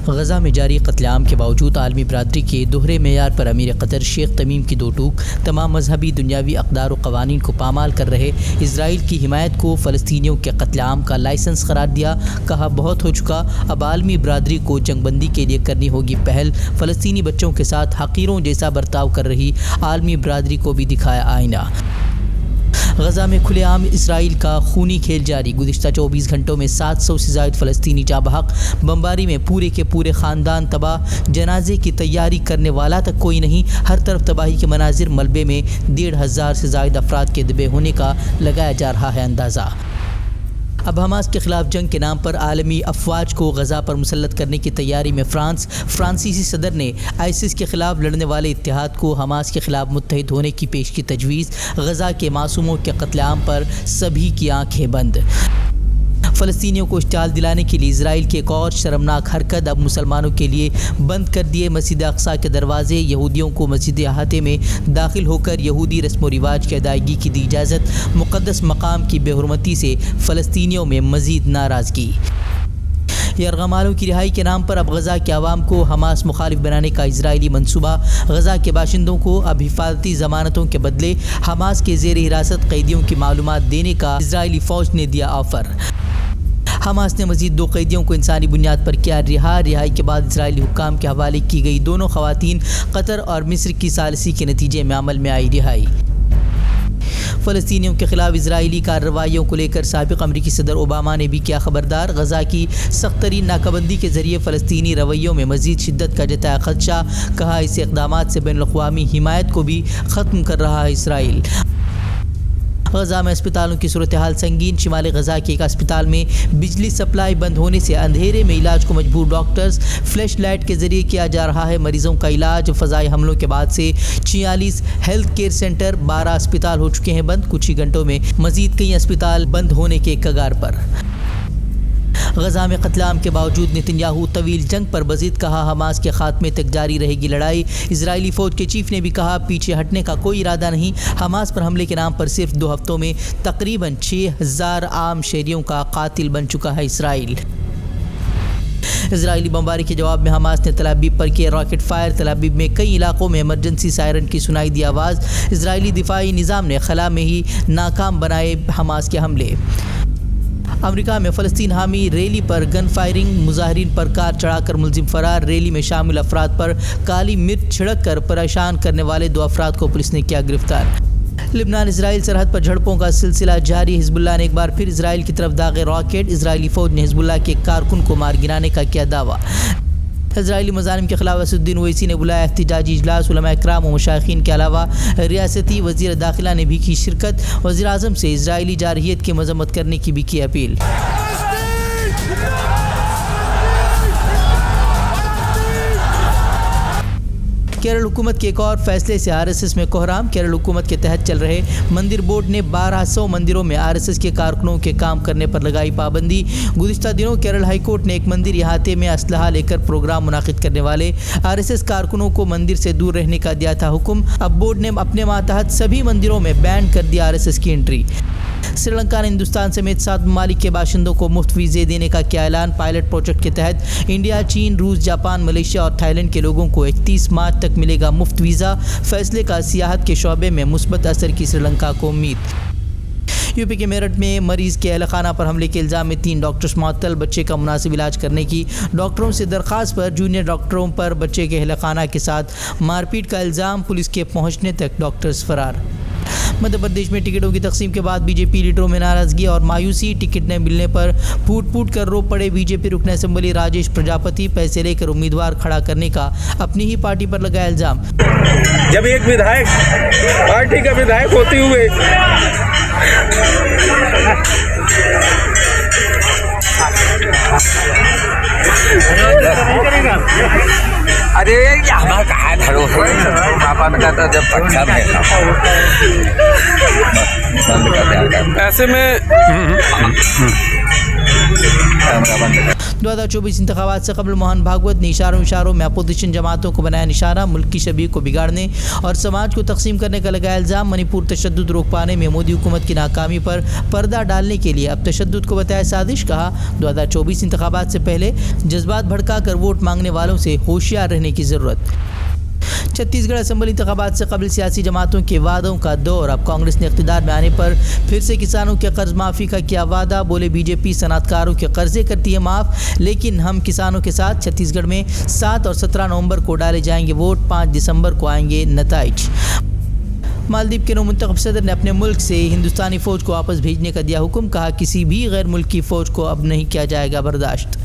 غزہ میں جاری قتل عام کے باوجود عالمی برادری کے دوہرے معیار پر امیر قطر شیخ تمیم کی دو ٹوک تمام مذہبی دنیاوی اقدار و قوانین کو پامال کر رہے اسرائیل کی حمایت کو فلسطینیوں کے قتل عام کا لائسنس قرار دیا. کہا بہت ہو چکا، اب عالمی برادری کو جنگ بندی کے لیے کرنی ہوگی پہل. فلسطینی بچوں کے ساتھ حقیروں جیسا برتاؤ کر رہی عالمی برادری کو بھی دکھایا آئینہ. غزہ میں کھلے عام اسرائیل کا خونی کھیل جاری. گزشتہ 24 گھنٹوں میں 700 سے زائد فلسطینی جاں بحق. بمباری میں پورے کے پورے خاندان تباہ. جنازے کی تیاری کرنے والا تک کوئی نہیں. ہر طرف تباہی کے مناظر. ملبے میں 1,500 سے زائد افراد کے دبے ہونے کا لگایا جا رہا ہے اندازہ. اب حماس کے خلاف جنگ کے نام پر عالمی افواج کو غزہ پر مسلط کرنے کی تیاری میں فرانسیسی صدر نے آئسس کے خلاف لڑنے والے اتحاد کو حماس کے خلاف متحد ہونے کی پیش کی تجویز. غزہ کے معصوموں کے قتل عام پر سبھی کی آنکھیں بند. فلسطینیوں کو اشتعال دلانے کے لیے اسرائیل کی ایک اور شرمناک حرکت. اب مسلمانوں کے لیے بند کر دیے مسجد اقصی کے دروازے. یہودیوں کو مسجد احاطے میں داخل ہو کر یہودی رسم و رواج کی ادائیگی کی دی اجازت. مقدس مقام کی بے حرمتی سے فلسطینیوں میں مزید ناراضگی. یرغمالوں کی رہائی کے نام پر اب غزہ کے عوام کو حماس مخالف بنانے کا اسرائیلی منصوبہ. غزہ کے باشندوں کو اب حفاظتی ضمانتوں کے بدلے حماس کے زیر حراست قیدیوں کی معلومات دینے کا اسرائیلی فوج نے دیا آفر. حماس نے مزید 2 قیدیوں کو انسانی بنیاد پر کیا رہا. رہائی کے بعد اسرائیلی حکام کے حوالے کی گئی دونوں خواتین قطر اور مصر کی ثالثی کے نتیجے میں عمل میں آئی رہائی. فلسطینیوں کے خلاف اسرائیلی کارروائیوں کو لے کر سابق امریکی صدر اوباما نے بھی کیا خبردار. غزہ کی سخت ترین ناکہ بندی کے ذریعے فلسطینی رویوں میں مزید شدت کا جتایا خدشہ. کہا اس اقدامات سے بین الاقوامی حمایت کو بھی ختم کر رہا ہے اسرائیل. غزہ میں اسپتالوں کی صورتحال سنگین. شمال غزہ کے ایک اسپتال میں بجلی سپلائی بند ہونے سے اندھیرے میں علاج کو مجبور ڈاکٹرز. فلیش لائٹ کے ذریعے کیا جا رہا ہے مریضوں کا علاج. فضائی حملوں کے بعد سے 46 ہیلتھ کیئر سینٹر، 12 اسپتال ہو چکے ہیں بند. کچھ ہی گھنٹوں میں مزید کئی اسپتال بند ہونے کے کگار پر. غزہ میں قتل عام کے باوجود نتنیاہو طویل جنگ پر بضد. کہا حماس کے خاتمے تک جاری رہے گی لڑائی. اسرائیلی فوج کے چیف نے بھی کہا پیچھے ہٹنے کا کوئی ارادہ نہیں. حماس پر حملے کے نام پر صرف 2 ہفتوں میں تقریباً 6,000 عام شہریوں کا قاتل بن چکا ہے اسرائیل. اسرائیلی بمباری کے جواب میں حماس نے تل ابیب پر کیے راکٹ فائر. تل ابیب میں کئی علاقوں میں ایمرجنسی سائرن کی سنائی دی آواز. اسرائیلی دفاعی نظام نے خلا میں ہی ناکام بنائے حماس کے حملے. امریکہ میں فلسطین حامی ریلی پر گن فائرنگ. مظاہرین پر کار چڑھا کر ملزم فرار. ریلی میں شامل افراد پر کالی مرچ چھڑک کر پریشان کرنے والے 2 افراد کو پولیس نے کیا گرفتار. لبنان اسرائیل سرحد پر جھڑپوں کا سلسلہ جاری. حزب اللہ نے ایک بار پھر اسرائیل کی طرف داغے راکٹ. اسرائیلی فوج نے حزب اللہ کے کارکن کو مار گرانے کا کیا دعویٰ. اسرائیلی مظالم کے خلاف اسد الدین اویسی نے بلایا احتجاجی اجلاس. علماء اکرام و مشائخین کے علاوہ ریاستی وزیر داخلہ نے بھی کی شرکت. وزیر اعظم سے اسرائیلی جارحیت کی مذمت کرنے کی بھی کی اپیل. کیرل حکومت کے ایک اور فیصلے سے RSS میں کوحرام. کیرل حکومت کے تحت چل رہے مندر بورڈ نے 1200 مندروں میں RSS کے کارکنوں کے کام کرنے پر لگائی پابندی. گزشتہ دنوں کیرل ہائی کورٹ نے ایک مندر احاطے میں اسلحہ لے کر پروگرام منعقد کرنے والے RSS کارکنوں کو مندر سے دور رہنے کا دیا تھا حکم. اب بورڈ نے اپنے ماتحت سبھی مندروں میں بین کر دیا RSS کی انٹری. سری لنکا نے ہندوستان سمیت 7 ممالک کے باشندوں کو مفت ویزے دینے کا کیا اعلان. پائلٹ پروجیکٹ کے تحت انڈیا، چین، روس، جاپان، ملیشیا اور تھائی لینڈ کے لوگوں کو 31 مارچ تک ملے گا مفت ویزا. فیصلے کا سیاحت کے شعبے میں مثبت اثر کی سری لنکا کو امید. یو پی کے میرٹھ میں مریض کے اہل خانہ پر حملے کے الزام میں 3 ڈاکٹرز معطل. بچے کا مناسب علاج کرنے کی ڈاکٹروں سے درخواست پر جونیئر ڈاکٹروں پر بچے کے اہل خانہ کے ساتھ مار پیٹ کا الزام. پولیس کے پہنچنے تک ڈاکٹرز فرار. مدھیہ پردیش میں ٹکٹوں کی تقسیم کے بعد BJP لیڈروں میں ناراضگی اور مایوسی. ٹکٹ نہ ملنے پر پھوٹ کر رو پڑے BJP رکن اسمبلی راجیش پرجاپتی. پیسے لے کر امیدوار کھڑا کرنے کا اپنی ہی پارٹی پر لگایا الزام. جب ایک ودھائک پارٹی کا ودھائک ہوتے ہوئے ارے ہمارا کہاں دھڑو پاپا کا تو جب پکا ایسے میں 2024 انتخابات سے قبل موہن بھاگوت نے اشاروں میں اپوزیشن جماعتوں کو بنایا نشانہ، ملک کی شبیہ کو بگاڑنے اور سماج کو تقسیم کرنے کا لگایا الزام۔ منی پور تشدد روک پانے میں مودی حکومت کی ناکامی پر پردہ ڈالنے کے لیے اب تشدد کو بتایا سازش۔ کہا 2024 انتخابات سے پہلے جذبات بھڑکا کر ووٹ مانگنے والوں سے ہوشیار رہنے کی ضرورت۔ چھتیس گڑھ اسمبلی انتخابات سے قبل سیاسی جماعتوں کے وعدوں کا دور، اب کانگریس نے اقتدار میں آنے پر پھر سے کسانوں کے قرض معافی کا کیا وعدہ۔ بولے بی جے پی صنعت کاروں کے قرضے کرتی ہے معاف، لیکن ہم کسانوں کے ساتھ۔ چھتیس گڑھ میں 7 اور 17 نومبر کو ڈالے جائیں گے ووٹ، 5 دسمبر کو آئیں گے نتائج۔ مالدیپ کے نو منتخب صدر نے اپنے ملک سے ہندوستانی فوج کو واپس بھیجنے کا دیا حکم، کہا کسی بھی غیر ملکی فوج کو اب نہیں کیا جائے گا برداشت۔